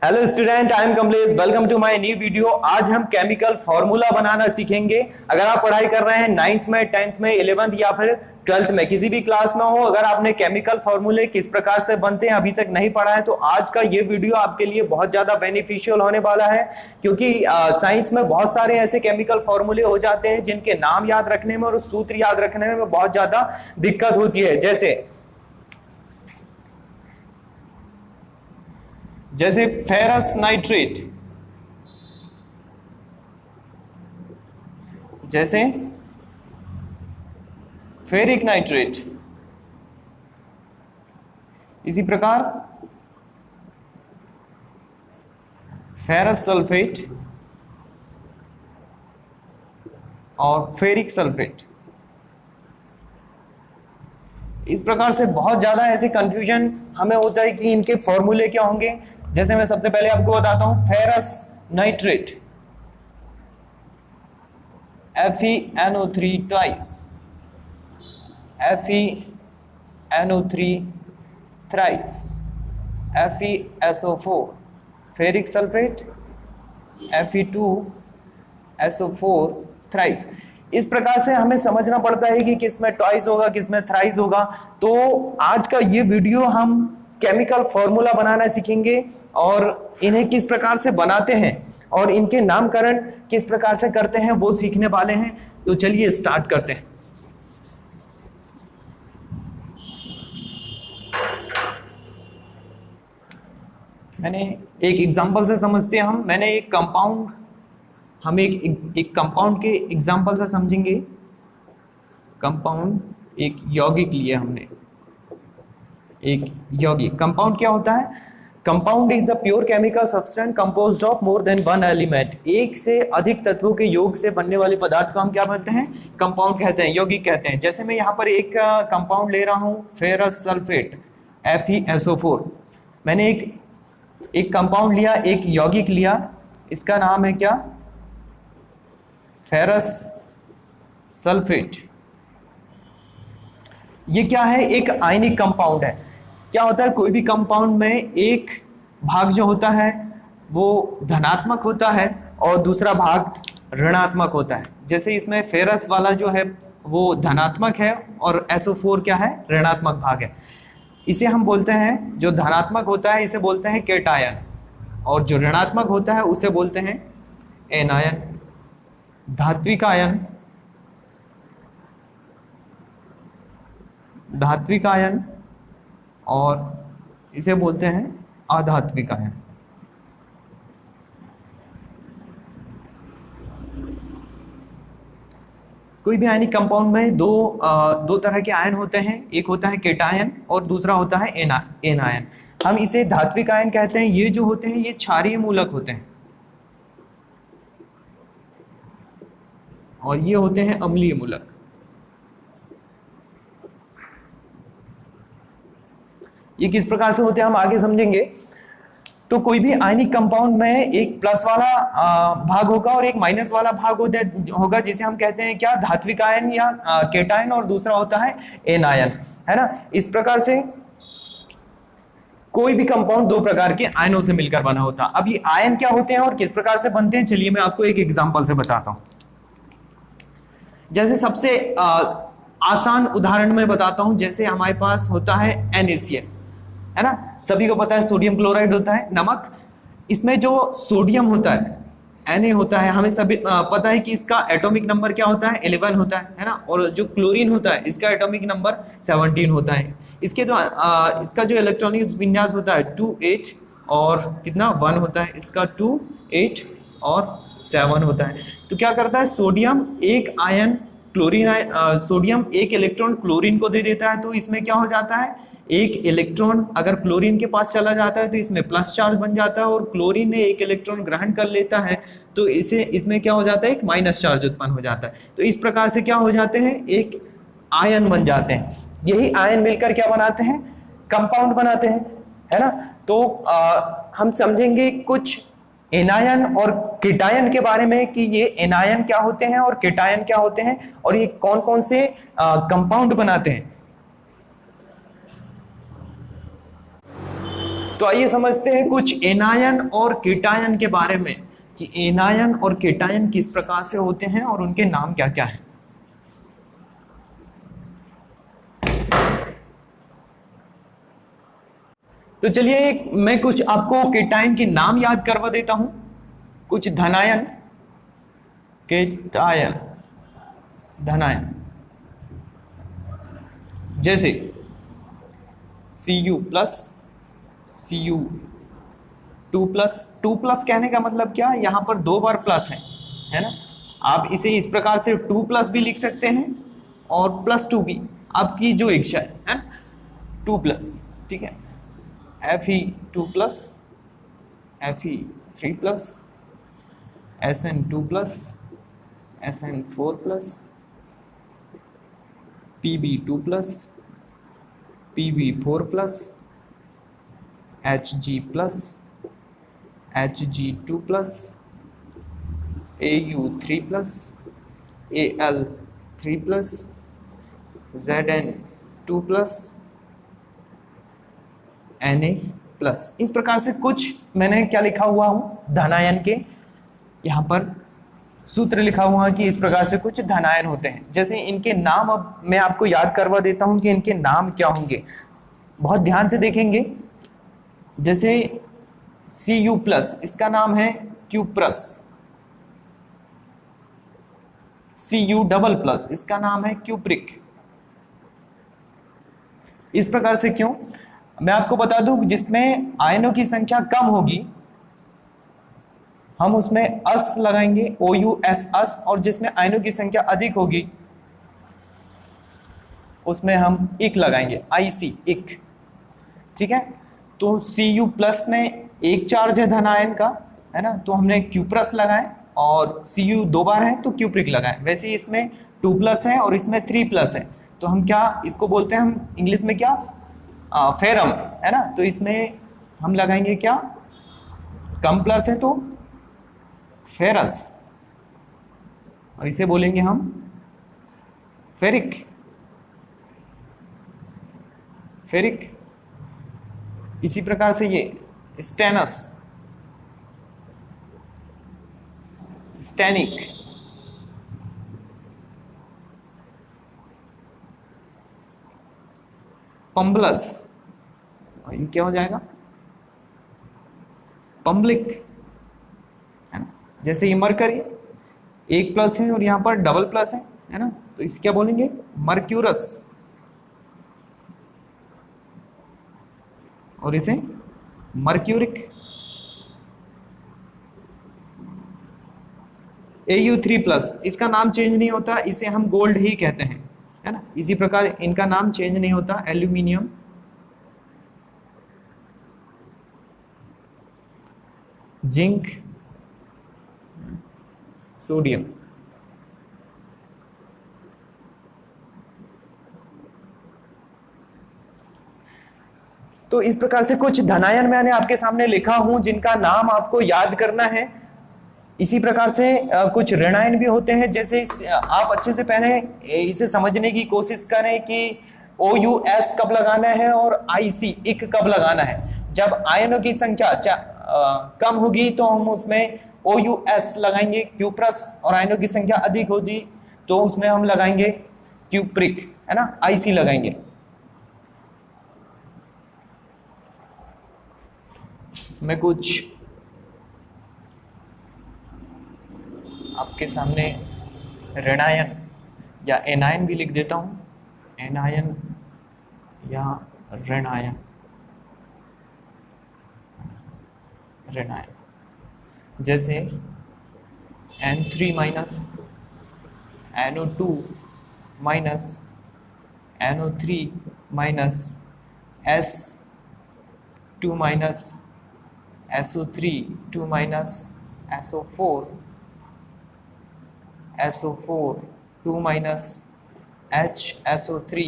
Hello student, I am Kamlesh. Welcome to my new video. आज हम chemical formula बनाना सीखेंगे। अगर आप पढ़ाई कर रहे हैं 9th में, 10th में, 11th या फिर 12th में, किसी भी क्लास में हो, अगर आपने केमिकल फॉर्मूले किस प्रकार से बनते हैं अभी तक नहीं पढ़ा है तो आज का ये वीडियो आपके लिए बहुत ज्यादा बेनिफिशियल होने वाला है। क्योंकि साइंस में बहुत सारे ऐसे केमिकल फॉर्मूले हो जाते हैं जिनके नाम याद रखने में और सूत्र याद रखने में बहुत ज्यादा दिक्कत होती है। जैसे फेरस नाइट्रेट, जैसे फेरिक नाइट्रेट, इसी प्रकार फेरस सल्फेट और फेरिक सल्फेट। इस प्रकार से बहुत ज्यादा ऐसे कंफ्यूजन हमें होता है कि इनके फॉर्मूले क्या होंगे। जैसे मैं सबसे पहले आपको बताता हूं, ferrous nitrate FeNO3 twice, FeNO3 thrice, FeSO4, ferric sulphate Fe2SO4 thrice. इस प्रकार से हमें समझना पड़ता है कि किसमें ट्वाइस होगा, किसमें थ्राइस होगा। तो आज का ये वीडियो हम केमिकल फॉर्मूला बनाना सीखेंगे और इन्हें किस प्रकार से बनाते हैं और इनके नामकरण किस प्रकार से करते हैं वो सीखने वाले हैं। तो चलिए स्टार्ट करते हैं। मैंने एक एग्जांपल से समझते हैं मैंने एक कंपाउंड, हम एक कंपाउंड के एग्जांपल से समझेंगे। कंपाउंड एक यौगिक लिया हमने, एक यौगिक। कंपाउंड क्या होता है? Compound is a pure chemical substance composed of more than one element. एक से अधिक तत्वों के योग से बनने वाले पदार्थ को हम क्या बोलते हैं? कंपाउंड कहते हैं, यौगिक कहते हैं। जैसे मैं यहाँ पर एक कंपाउंड ले रहा हूँ, फेरस सल्फेट FeSO4। मैंने एक कंपाउंड लिया, एक यौगिक लिया, इसका नाम है क्या? Ferrous sulphate. ये क्या है? एक आयनिक कंपाउंड है। क्या होता है? कोई भी कंपाउंड में एक भाग जो होता है वो धनात्मक होता है और दूसरा भाग ऋणात्मक होता है। जैसे इसमें फेरस वाला जो है वो धनात्मक है और SO4 क्या है? ऋणात्मक भाग है। इसे हम बोलते हैं, जो धनात्मक होता है इसे बोलते हैं केटायन और जो ऋणात्मक होता है उसे बोलते हैं एनायन। धात्विक आयन, धात्विक आयन और इसे बोलते हैं अधात्विक आयन। कोई भी आयनिक कंपाउंड में दो तरह के आयन होते हैं, एक होता है केटायन और दूसरा होता है एनायन। हम इसे धात्विक आयन कहते हैं। ये जो होते हैं ये क्षारीय मूलक होते हैं और ये होते हैं अम्लीय मूलक। ये किस प्रकार से होते हैं हम आगे समझेंगे। तो कोई भी आयनिक कंपाउंड में एक प्लस वाला भाग होगा और एक माइनस वाला भाग होगा, जिसे हम कहते हैं क्या? धात्विक आयन या केटायन, और दूसरा होता है एनायन, है ना। इस प्रकार से कोई भी कंपाउंड दो प्रकार के आयनों से मिलकर बना होता। अब ये आयन क्या होते हैं और किस प्रकार से बनते हैं, चलिए मैं आपको एक एग्जांपल से बताता हूं। जैसे सबसे आसान उदाहरण में बताता हूं। जैसे हमारे पास होता है NaCl, है ना। सभी को पता है सोडियम क्लोराइड होता है, नमक। इसमें जो सोडियम होता है Na होता है, हमें सभी पता है कि इसका एटॉमिक नंबर क्या होता है? 11 होता है ना। और जो क्लोरीन होता है इसका एटॉमिक नंबर 17 होता है। इसके जो इसका जो इलेक्ट्रॉनिक विन्यास होता है 2 8 और कितना 1 होता है, इसका 2 8 और 7 होता है। तो क्या करता है? सोडियम एक आयन सोडियम एक इलेक्ट्रॉन क्लोरीन को दे देता है। तो इसमें क्या हो जाता है? एक इलेक्ट्रॉन अगर क्लोरीन के पास चला जाता है तो इसमें प्लस चार्ज बन जाता है और क्लोरीन ने एक इलेक्ट्रॉन ग्रहण कर लेता है तो इसमें क्या हो जाता है? एक माइनस चार्ज उत्पन्न हो जाता है। तो इस प्रकार से क्या हो जाते हैं? एक आयन बन जाते हैं। यही आयन मिलकर क्या बनाते हैं? कंपाउंड बनाते हैं, है ना। तो हम समझेंगे कुछ एनायन और केटायन के बारे में कि ये एनायन क्या होते हैं और केटायन क्या होते हैं और ये कौन कौन से कंपाउंड बनाते हैं। तो आइए समझते हैं कुछ एनायन और केटायन के बारे में कि एनायन और केटायन किस प्रकार से होते हैं और उनके नाम क्या क्या हैं। तो चलिए मैं कुछ आपको केटायन के नाम याद करवा देता हूं। कुछ धनायन, केटायन, धनायन, जैसे Cu plus, Cu2 plus. 2 plus कहने का मतलब क्या, यहां पर 2 बार प्लस है ना। आप इसे इस प्रकार से 2 प्लस भी लिख सकते हैं और +2 भी, आपकी जो इच्छा है ना। 2 प्लस, ठीक है। Fe2 plus, Fe3 plus, Sn2 plus, Sn4 plus, Pb2 plus, Pb4 plus, Hg plus, Hg2 plus, Au3 plus, Al3 plus, Zn2 plus, Na plus. इस प्रकार से कुछ मैंने क्या लिखा हुआ हूं धनायन के, यहां पर सूत्र लिखा हुआ है कि इस प्रकार से कुछ धनायन होते हैं। जैसे इनके नाम अब मैं आपको याद करवा देता हूं कि इनके नाम क्या होंगे, बहुत ध्यान से देखेंगे। जैसे Cu प्लस, इसका नाम है क्यूप्रस। Cu डबल प्लस, इसका नाम है क्यूप्रिक। इस प्रकार से क्यों, मैं आपको बता दूं जिसमें आयनों की संख्या कम होगी हम उसमें अस लगाएंगे, OUS अस, और जिसमें आयनों की संख्या अधिक होगी उसमें हम इक लगाएंगे, IC, इक, ठीक है। तो Cu प्लस में एक चार्ज है धनायन का, है ना, तो हमने क्यूप्रस लगाए, और Cu 2 बार है तो क्यूप्रिक लगाए। वैसे ही इसमें 2 प्लस है और इसमें 3 प्लस है, तो हम क्या इसको बोलते हैं, हम इंग्लिश में क्या, फेरम, है ना। तो इसमें हम लगाएंगे क्या, कम प्लस है तो फेरस, और इसे बोलेंगे हम फेरिक, फेरिक। इसी प्रकार से ये स्टेनस, स्टेनिक, पंबलस, और ये क्या हो जाएगा, पंबलिक, है ना। जैसे ये मरकरी, एक प्लस है और यहां पर डबल प्लस है ना, तो इसे क्या बोलेंगे, मर्क्यूरस, और इसे मर्क्यूरिक। Au3 प्लस, इसका नाम चेंज नहीं होता, इसे हम गोल्ड ही कहते हैं, है ना। इसी प्रकार इनका नाम चेंज नहीं होता, एल्यूमिनियम, जिंक, सोडियम। तो इस प्रकार से कुछ धनायन मैंने आपके सामने लिखा हूं जिनका नाम आपको याद करना है। इसी प्रकार से कुछ ऋणायन भी होते हैं। जैसे आप अच्छे से पहले इसे समझने की कोशिश करें कि OUS कब लगाना है और IC, इक कब लगाना है। जब आयनों की संख्या कम होगी तो हम उसमें OUS लगाएंगे, क्यूप्रस, और आयनों की संख्या अधिक होगी तो उसमें हम लगाएंगे क्यूप्रिक, है ना, IC लगाएंगे। मैं कुछ आपके सामने ऋणायन या एनायन भी लिख देता हूं, एनायन या ऋणायन, ऋणायन। जैसे N3 minus, NO2 minus, NO3 minus, S2 minus, SO3 2 minus, SO4 2 minus, HSO3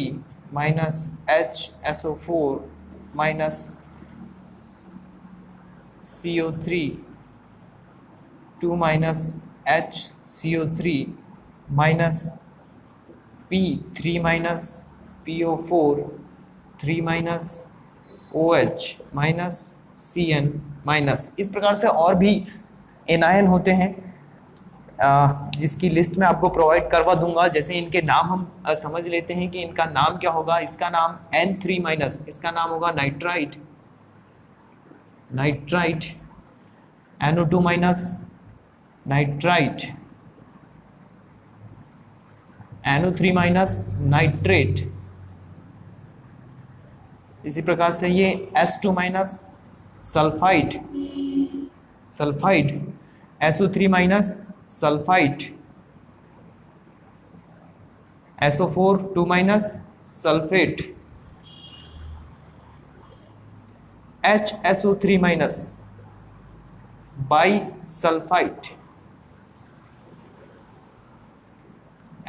minus, HSO4 minus, CO3 2 minus, HCO3 minus, P3 minus, PO4 3 minus, OH minus, Cn minus. इस प्रकार से और भी एनायन होते हैं जिसकी लिस्ट मैं आपको प्रोवाइड करवा दूंगा। जैसे इनके नाम हम समझ लेते हैं कि इनका नाम क्या होगा। इसका नाम N3 माइनस, इसका नाम होगा nitrite, nitrite. NO2 minus nitrite, NO3 minus nitrate. इसी प्रकार से ये S2 minus sulphide, sulphide, SO3 minus sulphide, SO4 2 minus sulphate, HSO3 minus by sulphide,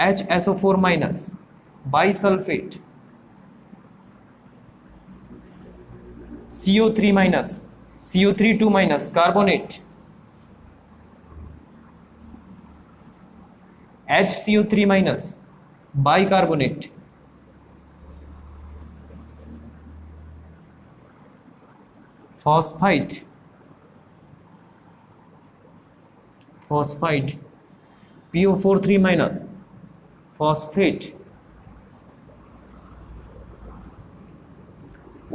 HSO4 minus by sulphate, CO3 minus, CO3 2 minus carbonate, HCO3 minus bicarbonate, phosphide, phosphide, PO4 3 minus phosphate,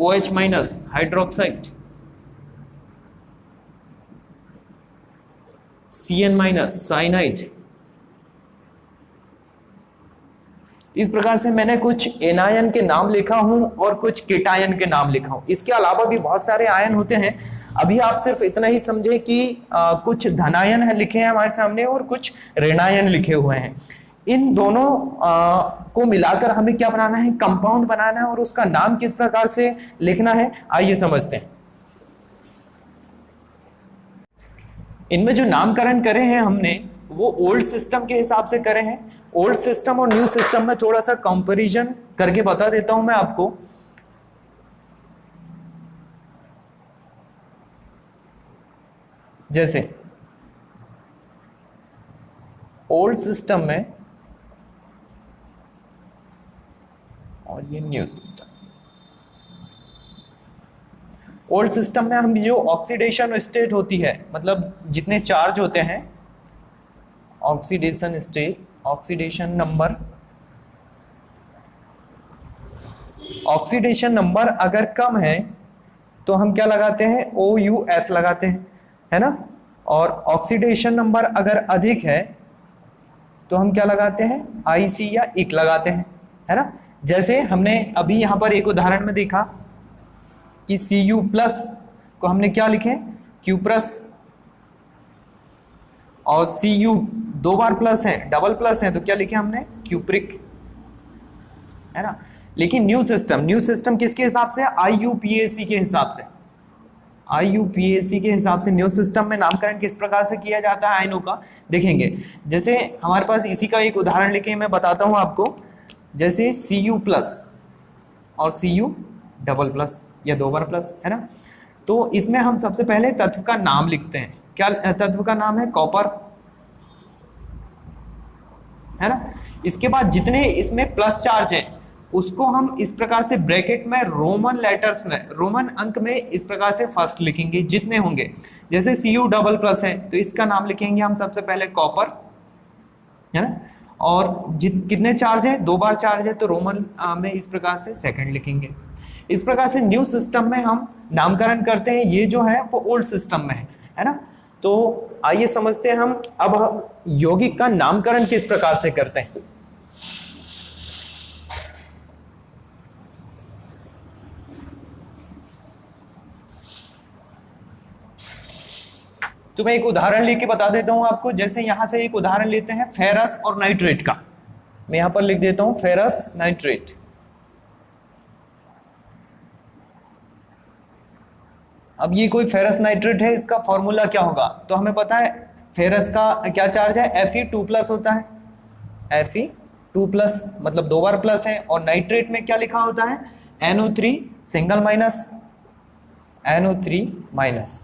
OH minus hydroxide, Cn minus cyanide. इस प्रकार से मैंने कुछ anion के नाम लिखा हूं और कुछ केटायन के नाम लिखा हूं। इसके अलावा भी बहुत सारे आयन होते हैं। अभी आप सिर्फ इतना ही समझे कि कुछ धनायन है लिखे हैं हमारे सामने और कुछ ऋणायन लिखे हुए हैं। इन दोनों को मिलाकर हमें क्या बनाना है, कंपाउंड बनाना है, और उसका नाम किस प्रकार से लिखना है आइए समझते हैं। इनमें जो नामकरण करे हैं हमने वो ओल्ड सिस्टम के हिसाब से करे हैं। ओल्ड सिस्टम और न्यू सिस्टम में थोड़ा सा कंपैरिजन करके बता देता हूं मैं आपको। जैसे ओल्ड सिस्टम में और ये न्यू सिस्टम। ओल्ड सिस्टम में हम जो ऑक्सीडेशन स्टेट होती है, मतलब जितने चार्ज होते हैं, oxidation state, oxidation number, oxidation number अगर कम है तो हम क्या लगाते हैं, OUS लगाते हैं, है ना। और ऑक्सीडेशन नंबर अगर अधिक है तो हम क्या लगाते हैं, IC या इक लगाते हैं, है ना। जैसे हमने अभी यहां पर एक उदाहरण में देखा कि Cu प्लस को हमने क्या लिखे, Q प्लस, और Cu दो बार प्लस है, डबल प्लस है, तो क्या लिखे हमने, क्यूप्रिक, है ना। लेकिन न्यू सिस्टम किसके हिसाब से, IUPAC के हिसाब से, IUPAC के हिसाब से न्यू सिस्टम में नामकरण किस प्रकार से किया जाता है आयनों का, देखेंगे। जैसे हमारे पास इसी का एक उदाहरण लेके मैं बताता हूं आपको। जैसे Cu प्लस और Cu डबल प्लस या दो बार प्लस, है ना। तो इसमें हम सबसे पहले तत्व का नाम लिखते हैं। क्या तत्व का नाम है, कॉपर, है ना। इसके बाद जितने इसमें प्लस चार्ज हैं उसको हम इस प्रकार से ब्रैकेट में रोमन लेटर्स में, रोमन अंक में इस प्रकार से फर्स्ट लिखेंगे जितने होंगे। जैसे Cu डबल प्लस है तो इसका नाम लिखेंगे हम सबसे पहले कॉपर, है ना। और कितने चार्ज है, दो बार चार्ज है तो रोमन में इस प्रकार से सेकंड लिखेंगे। इस प्रकार से न्यू सिस्टम में हम नामकरण करते हैं। ये जो है वो ओल्ड सिस्टम में है ना। तो आइए समझते हैं हम अब यौगिक का नामकरण किस प्रकार से करते हैं। तो मैं एक उदाहरण लेके बता देता हूं आपको। जैसे यहां से एक उदाहरण लेते हैं फेरस और नाइट्रेट का। मैं यहां पर लिख देता हूं फेरस नाइट्रेट। अब ये कोई फेरस नाइट्रेट है, इसका फॉर्मूला क्या होगा, तो हमें पता है फेरस का क्या चार्ज है, Fe2+ होता है, Fe2+, मतलब दो बार प्लस है। और नाइट्रेट में क्या लिखा होता है, NO3 single minus, NO3 minus.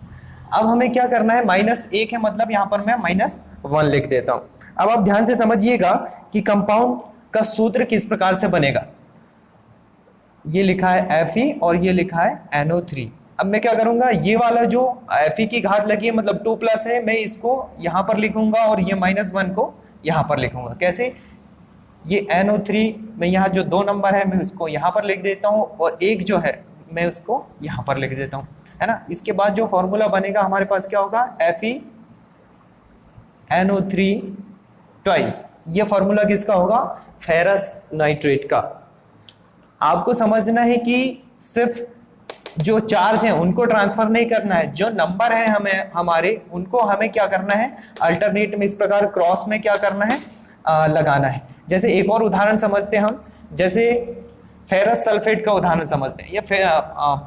अब हमें क्या करना है, -1 है, मतलब यहां पर मैं -1 लिख देता हूं। अब आप ध्यान से समझिएगा कि कंपाउंड का सूत्र किस प्रकार से बनेगा। ये लिखा है Fe और ये लिखा है NO3, अब मैं क्या करूंगा, ये वाला जो Fe की घात लगी है मतलब 2 प्लस है, मैं इसको यहां पर लिखूंगा और ये -1 को यहां पर लिखूंगा। कैसे, ये NO3 में यहाँ जो 2 नंबर है मैं उसको यहाँ पर लिख देता हूँ और एक जो है मैं उसको यहाँ पर लिख देता हूँ, है ना। इसके बाद जो फॉर्मूला बनेगा हमारे पास क्या होगा, FeNO3 ट्वाइस। ये फॉर्मूला किसका होगा, फेरस नाइट्रेट का। आपको समझना है कि सिर्फ जो चार्ज है उनको ट्रांसफर नहीं करना है, जो नंबर है हमें हमारे उनको हमें क्या करना है, अल्टरनेट में इस प्रकार क्रॉस में क्या करना है, लगाना है। जैसे एक और उदाहरण समझते हैं हम, जैसे फेरस सल्फेट का उदाहरण समझते हैं, या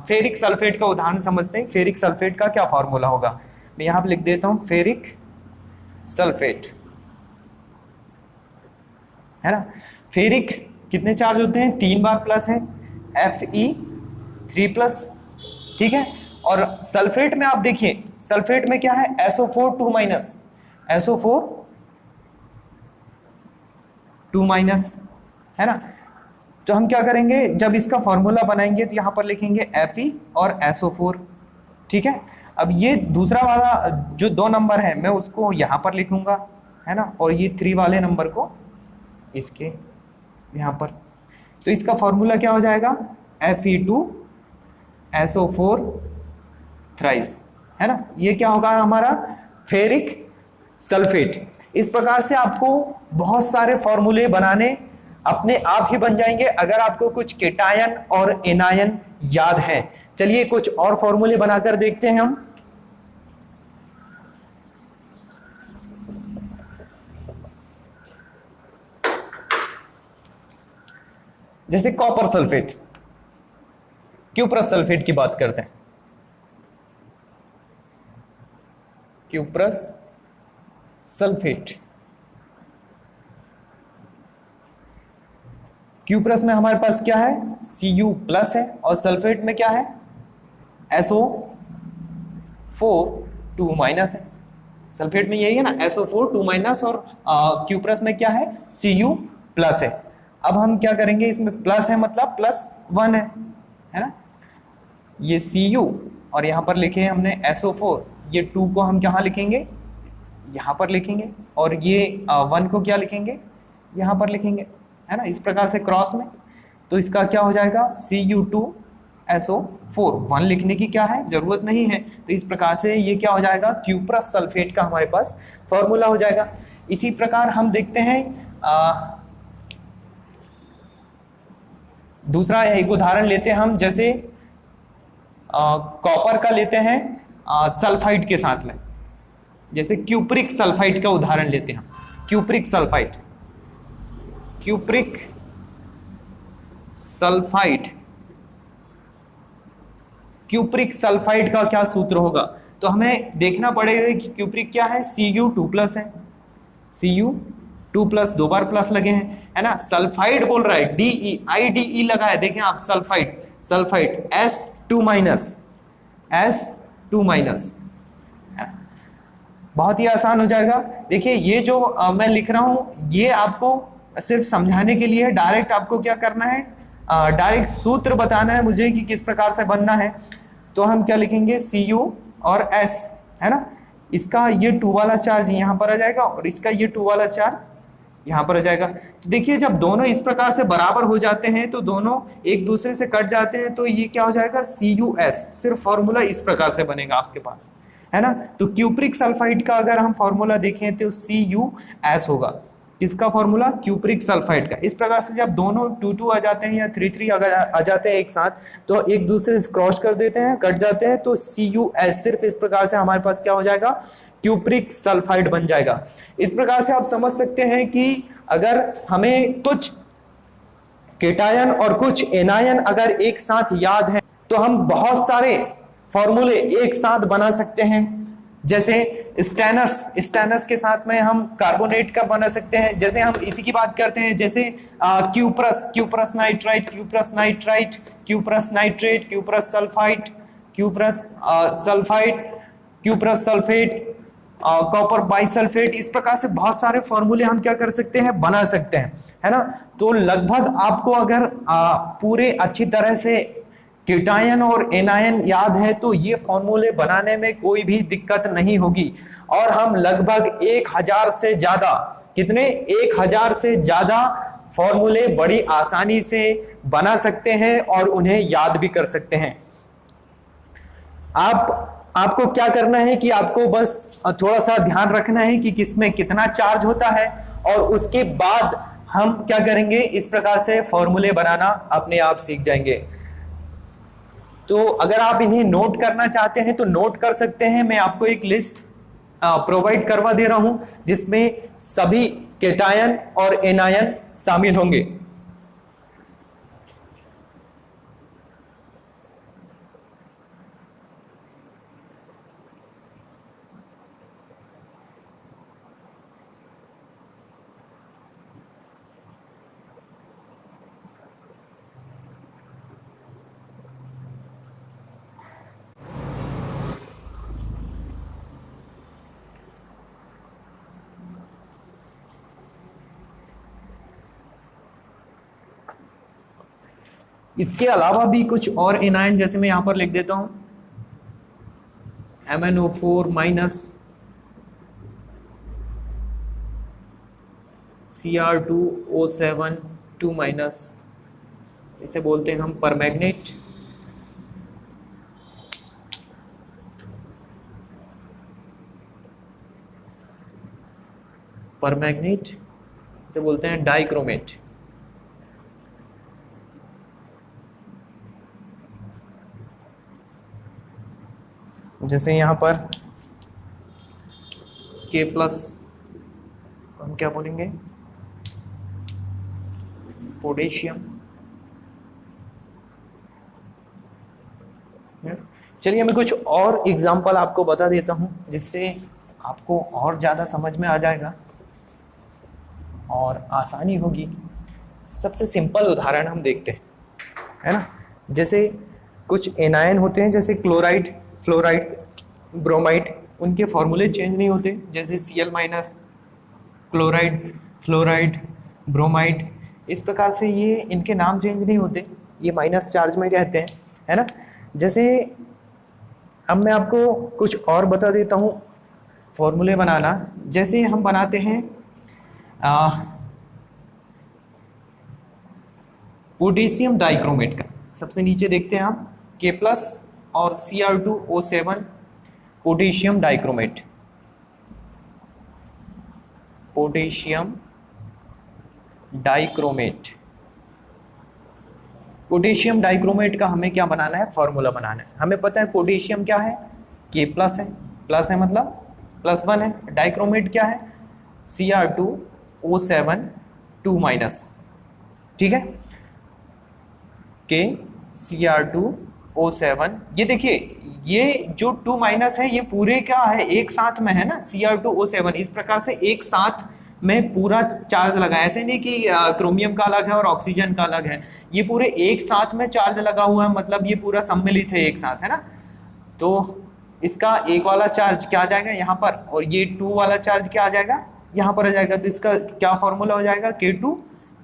फेरिक सल्फेट का उदाहरण समझते हैं। फेरिक सल्फेट का क्या फॉर्मूला होगा, मैं यहां पर लिख देता हूं, फेरिक सल्फेट, है ना। फेरिक कितने चार्ज होते हैं, 3 बार प्लस है, Fe3+, ठीक है। और सल्फेट में आप देखिए, सल्फेट में क्या है, SO4 2-, SO4 2-, है ना। तो हम क्या करेंगे, जब इसका फॉर्मूला बनाएंगे तो यहां पर लिखेंगे Fe और SO4, ठीक है। अब ये दूसरा वाला जो 2 नंबर है मैं उसको यहां पर लिखूंगा, है ना, और ये 3 वाले नंबर को इसके यहां पर। तो इसका फॉर्मूला क्या हो जाएगा, Fe2SO4 थ्राइस, है ना। ये क्या होगा हमारा, फेरिक सल्फेट। इस प्रकार से आपको बहुत सारे फॉर्मूले बनाने अपने आप ही बन जाएंगे अगर आपको कुछ केटायन और एनायन याद है। चलिए कुछ और फॉर्मूले बनाकर देखते हैं हम। जैसे कॉपर सल्फेट, क्यूप्रस सल्फेट की बात करते हैं। क्यूप्रस सल्फेट, क्यूप्रस में हमारे पास क्या है, Cu+ है, और सल्फेट में क्या है, SO4 2- है। सल्फेट में यही है ना, SO4 2- और क्यूप्रस में क्या है, Cu+ है। अब हम क्या करेंगे, इसमें प्लस है मतलब +1 है ना। ये Cu और यहां पर लिखे हैं हमने SO4, ये 2 को हम कहाँ लिखेंगे, यहां पर लिखेंगे, और ये 1 को क्या लिखेंगे, यहां पर लिखेंगे, है ना, इस प्रकार से क्रॉस में। तो इसका क्या हो जाएगा, Cu2SO4, 1 लिखने की क्या है, जरूरत नहीं है। तो इस प्रकार से ये क्या हो जाएगा, क्यूप्रस सल्फेट का हमारे पास फॉर्मूला हो जाएगा। इसी प्रकार हम देखते हैं दूसरा एक उदाहरण लेते हैं हम, जैसे कॉपर का लेते हैं सल्फाइड के साथ में। जैसे क्यूप्रिक सल्फाइड का उदाहरण लेते हैं हम, cupric sulphide, cupric sulphide, cupric sulphide का क्या सूत्र होगा, तो हमें देखना पड़ेगा कि क्यूप्रिक क्या है, Cu2+ है, Cu2+, 2 बार प्लस लगे हैं, है ना। सल्फाइड बोल रहा है, DE लगा है, देखें आप, सल्फाइड, सल्फाइड S2-, बहुत ही आसान हो जाएगा। देखिए ये जो मैं लिख रहा हूं ये आपको सिर्फ समझाने के लिए, डायरेक्ट आपको क्या करना है, डायरेक्ट सूत्र बताना है मुझे कि किस प्रकार से बनना है। तो हम क्या लिखेंगे, Cu और S, है ना। इसका ये 2 वाला चार्ज यहाँ पर आ जाएगा और इसका ये 2 वाला चार्ज यहाँ पर आ जाएगा। तो देखिए जब दोनों इस प्रकार से बराबर हो जाते हैं तो दोनों एक दूसरे से कट जाते हैं, तो ये क्या हो जाएगा, CuS। सिर्फ फॉर्मूला इस प्रकार से बनेगा आपके पास, है ना। तो क्यूप्रिक सल्फाइड का अगर हम फॉर्मूला देखें तो CuS होगा। किसका फॉर्मूला, क्यूप्रिक सल्फाइड का। इस प्रकार से जब दोनों 2-2 आ जाते हैं या 3-3 आ जाते हैं एक साथ, तो एक दूसरे से क्रॉस कर देते हैं, कट जाते हैं, तो CuS। सिर्फ इस प्रकार से हमारे पास क्या हो जाएगा, क्यूप्रिक सल्फाइड बन जाएगा। इस प्रकार से आप समझ सकते हैं कि अगर हमें कुछ केटायन और कुछ एनायन अगर एक साथ याद है तो हम बहुत सारे फॉर्मूले एक साथ बना सकते हैं। जैसे स्टेनस के साथ में हम कार्बोनेट का बना सकते हैं। जैसे हम इसी की बात करते हैं, जैसे cuprous nitrite, cuprous nitrate, cuprous sulphide, cuprous sulphate, copper bisulphate. इस प्रकार से बहुत सारे फॉर्मूले हम क्या कर सकते हैं, बना सकते हैं, है ना। तो लगभग आपको अगर पूरे अच्छी तरह से कीटायन और एनायन याद है तो ये फॉर्मूले बनाने में कोई भी दिक्कत नहीं होगी। और हम लगभग 1000 से ज्यादा, कितने, 1000 से ज्यादा फॉर्मूले बड़ी आसानी से बना सकते हैं और उन्हें याद भी कर सकते हैं। आपको क्या करना है कि आपको बस थोड़ा सा ध्यान रखना है कि किसमें कितना चार्ज होता है, और उसके बाद हम क्या करेंगे, इस प्रकार से फॉर्मूले बनाना अपने आप सीख जाएंगे। तो अगर आप इन्हें नोट करना चाहते हैं तो नोट कर सकते हैं। मैं आपको एक लिस्ट प्रोवाइड करवा दे रहा हूं जिसमें सभी केटायन और एनायन शामिल होंगे। इसके अलावा भी कुछ और एनायन, जैसे मैं यहां पर लिख देता हूं MnO4 माइनस Cr2O7 2 माइनस, इसे बोलते हैं हम परमैग्नेट। परमैग्नेट इसे बोलते हैं डाइक्रोमेट। जैसे यहां पर K प्लस हम क्या बोलेंगे, पोटेशियम। चलिए मैं कुछ और एग्जांपल आपको बता देता हूं जिससे आपको और ज़्यादा समझ में आ जाएगा और आसानी होगी। सबसे सिंपल उदाहरण हम देखते हैं, है ना। जैसे कुछ एनायन होते हैं, जैसे क्लोराइड, फ्लोराइड, ब्रोमाइड, उनके फॉर्मूले चेंज नहीं होते। जैसे Cl minus, chloride, fluoride, bromide, इस प्रकार से ये इनके नाम चेंज नहीं होते, ये माइनस चार्ज में रहते हैं, है ना। जैसे अब मैं आपको कुछ और बता देता हूँ फॉर्मूले बनाना। जैसे हम बनाते हैं पोटेशियम डाइक्रोमेट का, सबसे नीचे देखते हैं हम K प्लस और Cr2O7 potassium dichromate. Potassium dichromate, potassium dichromate का हमें क्या बनाना है, फॉर्मूला बनाना है। हमें पता है पोटेशियम क्या है, K प्लस है, प्लस है मतलब +1 है। डाइक्रोमेट क्या है, Cr2O7 2 माइनस, ठीक है, K Cr2O7। ये देखिए, ये जो 2 माइनस है ये पूरे क्या है, एक साथ में है ना, Cr2O7। इस प्रकार से एक साथ में पूरा चार्ज लगा है, ऐसे नहीं कि क्रोमियम का अलग है और ऑक्सीजन का अलग है, ये पूरे एक साथ में चार्ज लगा हुआ है, मतलब ये पूरा सम्मिलित है एक साथ, है ना। तो इसका एक वाला चार्ज क्या आ जाएगा यहाँ पर, और ये 2 वाला चार्ज क्या आ जाएगा, यहाँ पर आ जाएगा। तो इसका क्या फॉर्मूला हो जाएगा, K2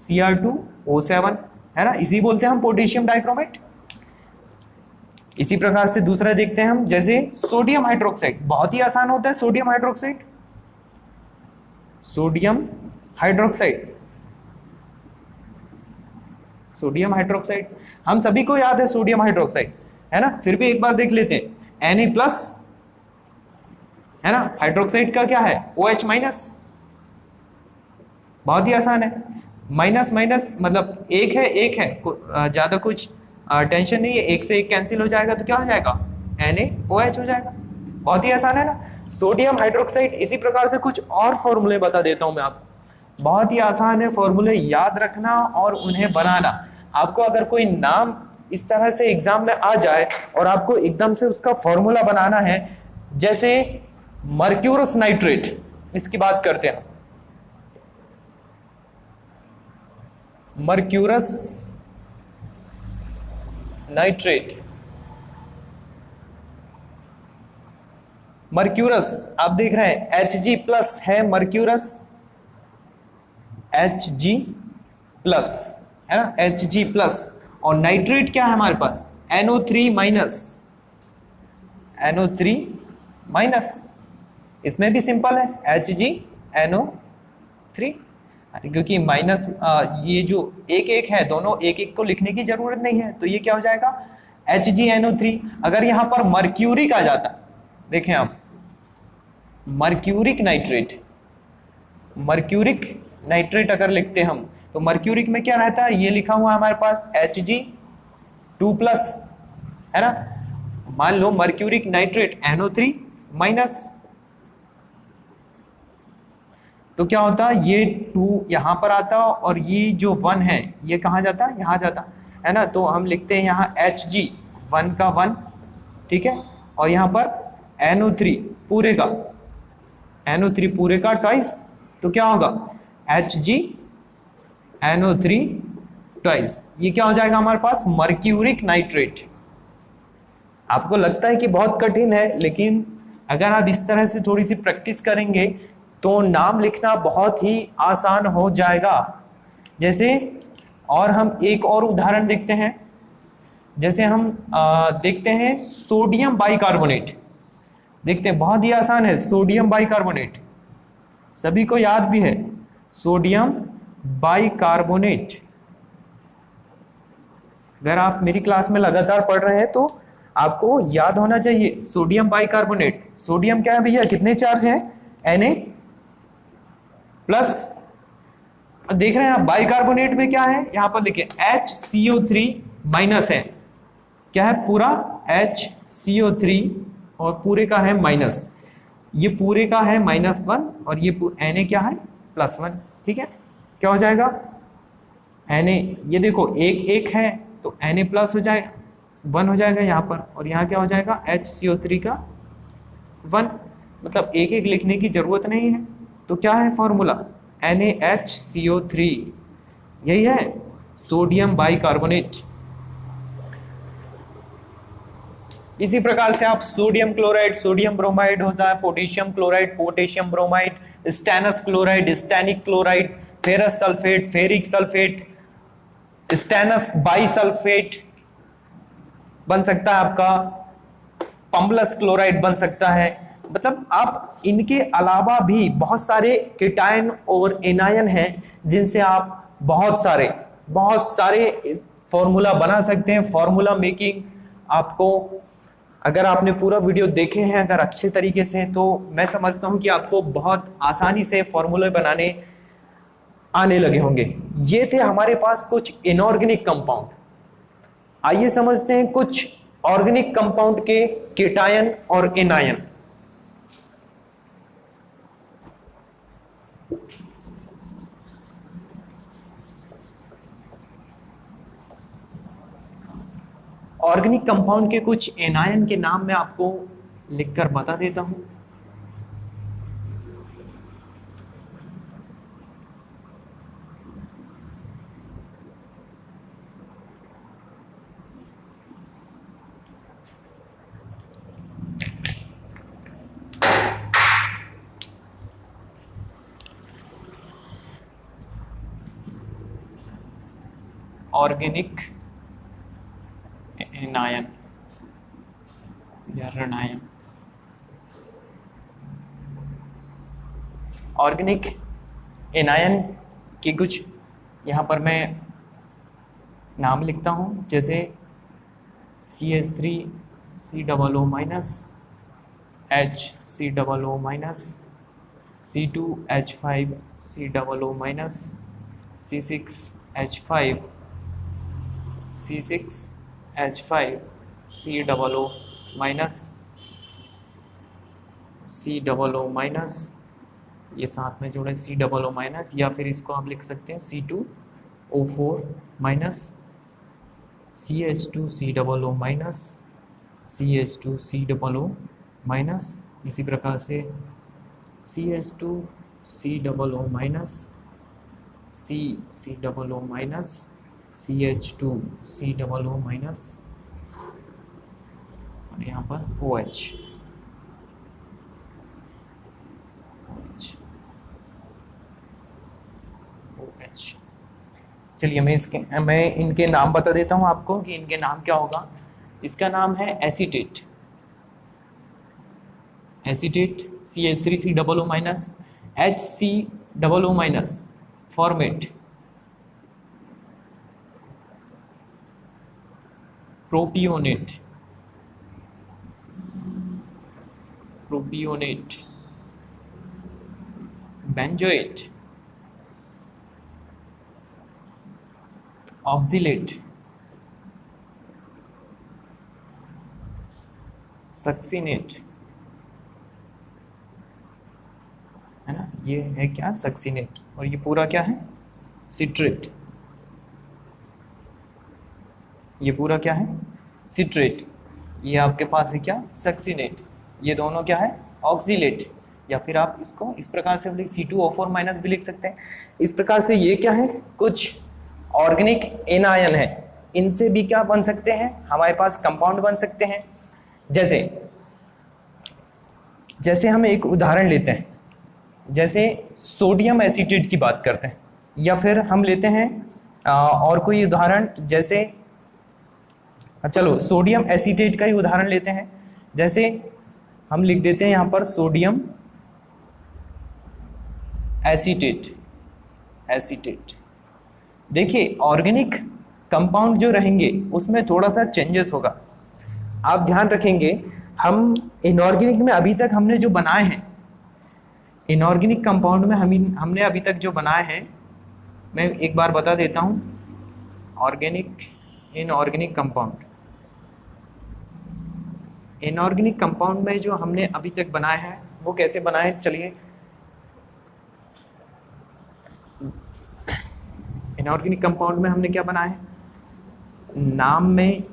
Cr2O7, है ना। इसी बोलते हैं हम पोटेशियम डाइक्रोमेट। इसी प्रकार से दूसरा देखते हैं हम, जैसे सोडियम हाइड्रोक्साइड, बहुत ही आसान होता है sodium hydroxide. Sodium hydroxide, sodium hydroxide हम सभी को याद है, सोडियम हाइड्रोक्साइड, है ना। फिर भी एक बार देख लेते हैं, Na प्लस, है ना। हाइड्रोक्साइड का क्या है, OH माइनस, बहुत ही आसान है। माइनस माइनस मतलब एक है, एक है, ज्यादा कुछ टेंशन नहीं है, एक से एक कैंसिल हो जाएगा तो क्या हो जाएगा, NaOH हो जाएगा। बहुत ही आसान है ना, सोडियम हाइड्रोक्साइड। इसी प्रकार से कुछ और फॉर्मूले बता देता हूं मैं आपको, बहुत ही आसान है फॉर्मूले याद रखना और उन्हें बनाना। आपको अगर कोई नाम इस तरह से एग्जाम में आ जाए और आपको एकदम से उसका फॉर्मूला बनाना है, जैसे मर्क्यूरस नाइट्रेट, इसकी बात करते हैं, मर्क्यूरस नाइट्रेट। मर्क्यूरस आप देख रहे हैं Hg प्लस है, मर्क्यूरस Hg प्लस, है ना, Hg प्लस। और नाइट्रेट क्या है हमारे पास, NO3 माइनस, NO3 माइनस, इसमें भी सिंपल है HgNO3, क्योंकि माइनस ये जो एक एक है दोनों एक एक को लिखने की जरूरत नहीं है, तो ये क्या हो जाएगा HgNO3। अगर यहां पर मर्क्यूरिक आ जाता, देखें आप मर्क्यूरिक नाइट्रेट, मर्क्यूरिक नाइट्रेट अगर लिखते हम तो मर्क्यूरिक में क्या रहता है, ये लिखा हुआ है हमारे पास Hg2+, है ना। मान लो मर्क्यूरिक नाइट्रेट NO3 माइनस, तो क्या होता ये 2 यहां पर आता और ये जो 1 है ये कहां जाता, यहां जाता, है ना। तो हम लिखते हैं यहाँ Hg 1 का 1, ठीक है, और यहां पर NO3 पूरे का, NO3 पूरे का ट्वाइस, तो क्या होगा HgNO3 ट्वाइस। ये क्या हो जाएगा हमारे पास मर्क्यूरिक नाइट्रेट। आपको लगता है कि बहुत कठिन है, लेकिन अगर आप इस तरह से थोड़ी सी प्रैक्टिस करेंगे तो नाम लिखना बहुत ही आसान हो जाएगा। जैसे और हम एक और उदाहरण देखते हैं, जैसे हम देखते हैं सोडियम बाइकार्बोनेट, देखते हैं बहुत ही आसान है, सोडियम बाइकार्बोनेट सभी को याद भी है, सोडियम बाइकार्बोनेट। अगर आप मेरी क्लास में लगातार पढ़ रहे हैं तो आपको याद होना चाहिए सोडियम बाइकार्बोनेट। सोडियम क्या है भैया, कितने चार्ज हैं Na प्लस, देख रहे हैं आप बाइकार्बोनेट में क्या है, यहां पर देखिए HCO3 माइनस है, क्या है पूरा HCO3 और पूरे का है माइनस, ये पूरे का है -1 और ये Na क्या है +1, ठीक है। क्या हो जाएगा Na, ये देखो एक एक है तो Na प्लस हो जाएगा 1 हो जाएगा यहाँ पर, और यहाँ क्या हो जाएगा HCO3 का 1, मतलब एक एक लिखने की जरूरत नहीं है। तो क्या है फॉर्मूला NaHCO3, यही है सोडियम बाइकार्बोनेट। इसी प्रकार से आप सोडियम क्लोराइड, सोडियम ब्रोमाइड होता है, potassium chloride, potassium bromide, stannous chloride, stannic chloride, ferrous sulphate, ferric sulphate, stannous bisulphate बन सकता है आपका, पंबलस क्लोराइड बन सकता है। मतलब आप इनके अलावा भी बहुत सारे कीटायन और एनायन हैं जिनसे आप बहुत सारे फॉर्मूला बना सकते हैं। फॉर्मूला मेकिंग आपको, अगर आपने पूरा वीडियो देखे हैं अगर अच्छे तरीके से, तो मैं समझता हूं कि आपको बहुत आसानी से फॉर्मूले बनाने आने लगे होंगे। ये थे हमारे पास कुछ इनऑर्गेनिक कंपाउंड। आइए समझते हैं कुछ ऑर्गेनिक कंपाउंड के कीटायन और एनायन। ऑर्गेनिक कंपाउंड के कुछ एनायन के नाम मैं आपको लिखकर बता देता हूं। ऑर्गेनिक एनायन या ऋणायन। ऑर्गेनिक एनायन के कुछ यहाँ पर मैं नाम लिखता हूँ, जैसे CH3COO minus, HCOO minus, C2H5COO minus, C6H5 COO minus, COO minus, ये साथ में जोड़े COO माइनस, या फिर इसको आप लिख सकते हैं C2O4 minus, CH2COO minus, CH2COO minus, इसी प्रकार से CH2COO minus, CCOO minus, CH2COO minus, और यहाँ पर OH। चलिए मैं इनके नाम बता देता हूँ आपको कि इनके नाम क्या होगा। इसका नाम है acetate, acetate CH3COO minus HCOO minus format propionate, propionate benzoate oxalate succinate, है ना, ये है क्या सक्सिनेट, और ये पूरा क्या है सिट्रेट, ये पूरा क्या है सिट्रेट, ये आपके पास है क्या सक्सिनेट, ये दोनों क्या है ऑक्सिलेट, या फिर आप इसको इस प्रकार से C2O4 माइनस भी लिख सकते हैं। इस प्रकार से ये क्या है कुछ ऑर्गेनिक एनायन है, इनसे भी क्या बन सकते हैं हमारे पास कंपाउंड बन सकते हैं। जैसे हम एक उदाहरण लेते हैं, जैसे सोडियम एसीटेट की बात करते हैं, या फिर हम लेते हैं और कोई उदाहरण, जैसे चलो सोडियम एसीटेट का ही उदाहरण लेते हैं। जैसे हम लिख देते हैं यहाँ पर सोडियम एसीटेट, एसीटेट। देखिए ऑर्गेनिक कंपाउंड जो रहेंगे उसमें थोड़ा सा चेंजेस होगा, आप ध्यान रखेंगे। हम इनऑर्गेनिक में अभी तक हमने जो बनाए हैं, इनऑर्गेनिक कंपाउंड में हमने अभी तक जो बनाए हैं, मैं एक बार बता देता हूँ। Organic inorganic compound, inorganic compound में जो हमने अभी तक बनाए हैं वो कैसे बनाए, चलिए इनऑर्गेनिक कंपाउंड में हमने क्या बनाया है, नाम में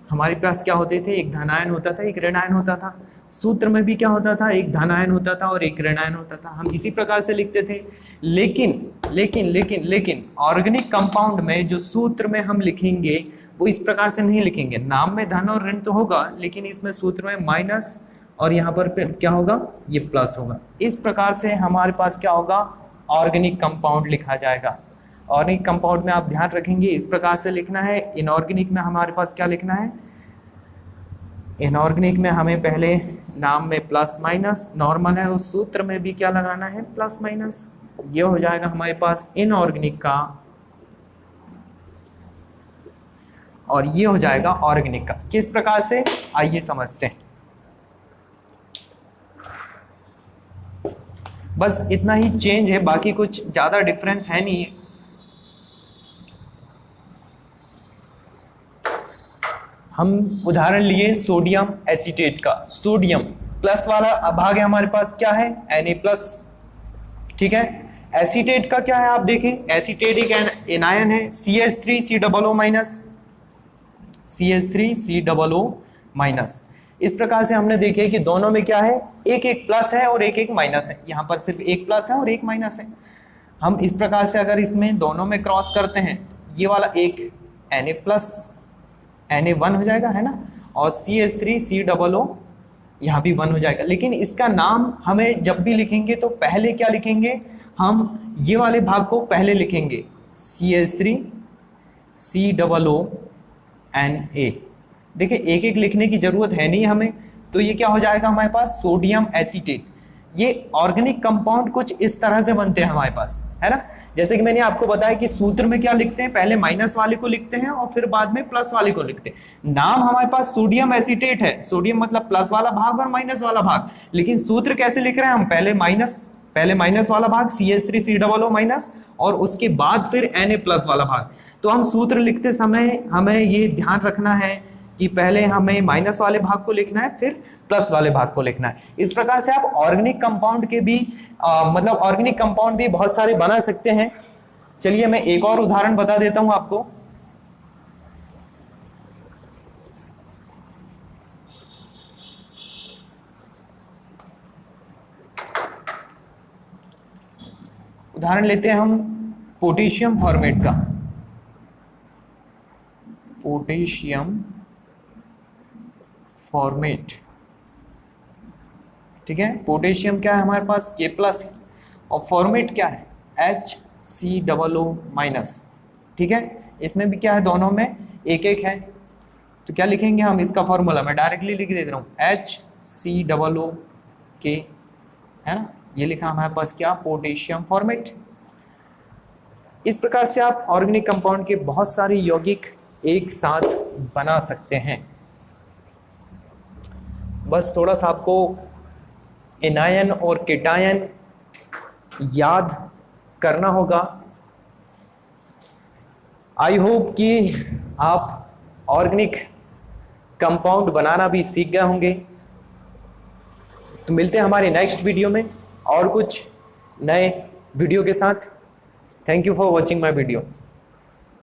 हमारे पास क्या होते थे, एक धनायन होता था एक ऋणायन होता था, सूत्र में भी क्या होता था, एक धनायन होता था और एक ऋणायन होता था, हम इसी प्रकार से लिखते थे। लेकिन ऑर्गेनिक कंपाउंड में जो सूत्र में हम लिखेंगे वो इस प्रकार से नहीं लिखेंगे, नाम में धन और ऋण तो होगा लेकिन इसमें सूत्र में माइनस और यहाँ पर क्या होगा, ये प्लस होगा। इस प्रकार से हमारे पास क्या होगा, ऑर्गेनिक कंपाउंड लिखा जाएगा। ऑर्गेनिक कंपाउंड में आप ध्यान रखेंगे इस प्रकार से लिखना है। इनऑर्गेनिक में हमारे पास क्या लिखना है, इनऑर्गेनिक में हमें पहले नाम में प्लस माइनस नॉर्मल है, उस सूत्र में भी क्या लगाना है, प्लस माइनस। ये हो जाएगा हमारे पास इनऑर्गेनिक का, और ये हो जाएगा ऑर्गेनिक का। किस प्रकार से, आइए समझते हैं। बस इतना ही चेंज है, बाकी कुछ ज्यादा डिफरेंस है नहीं है। हम उदाहरण लिए सोडियम एसीटेट का, सोडियम प्लस वाला भाग है हमारे पास क्या है, Na+, ठीक है। एसीटेट का क्या है, आप देखें एसीटेट एक एनायन है, CH3COO माइनस, CH3COO माइनस। इस प्रकार से हमने देखे कि दोनों में क्या है, एक एक प्लस है और एक एक माइनस है, यहाँ पर सिर्फ एक प्लस है और एक माइनस है। हम इस प्रकार से अगर इसमें दोनों में क्रॉस करते हैं, ये वाला एक Na+ Na1 हो जाएगा, है ना, और CH3COO यहाँ भी 1 हो जाएगा। लेकिन इसका नाम हमें जब भी लिखेंगे तो पहले क्या लिखेंगे, हम ये वाले भाग को पहले लिखेंगे, CH3COO Na। देखिए एक एक लिखने की जरूरत है नहीं हमें, तो ये क्या हो जाएगा हमारे पास, सोडियम एसीटेट। ये ऑर्गेनिक कंपाउंड कुछ इस तरह से बनते हैं हमारे पास, है ना। जैसे कि मैंने आपको बताया कि सूत्र में क्या लिखते हैं, पहले माइनस वाले को लिखते हैं और फिर बाद में प्लस वाले को लिखते हैं। नाम हमारे पास सोडियम एसीटेट है, सोडियम मतलब प्लस वाला भाग और माइनस वाला भाग, लेकिन सूत्र कैसे लिख रहे हैं हम, पहले माइनस वाला भाग CH3COO माइनस और उसके बाद फिर Na+ वाला भाग। तो हम सूत्र लिखते समय हमें ये ध्यान रखना है कि पहले हमें माइनस वाले भाग को लिखना है फिर प्लस वाले भाग को लिखना है। इस प्रकार से आप ऑर्गेनिक कंपाउंड के भी मतलब ऑर्गेनिक कंपाउंड भी बहुत सारे बना सकते हैं। चलिए मैं एक और उदाहरण बता देता हूं आपको। उदाहरण लेते हैं हम पोटेशियम फॉर्मेट का, पोटेशियम फॉर्मेट, ठीक है। पोटेशियम क्या है हमारे पास, K+ है, और फॉर्मेट क्या है, HCOO माइनस, ठीक है। इसमें भी क्या है, दोनों में एक एक है, तो क्या लिखेंगे हम, इसका फॉर्मूला मैं डायरेक्टली लिख दे रहा हूँ, HCOOK, है ना, ये लिखा हमारे पास क्या, पोटेशियम फॉर्मेट। इस प्रकार से आप ऑर्गेनिक कंपाउंड के बहुत सारे यौगिक एक साथ बना सकते हैं। बस थोड़ा सा आपको एनायन और केटायन याद करना होगा। आई होप कि आप ऑर्गेनिक कंपाउंड बनाना भी सीख गए होंगे। तो मिलते हैं हमारे नेक्स्ट वीडियो में और कुछ नए वीडियो के साथ। Thank you for watching my video.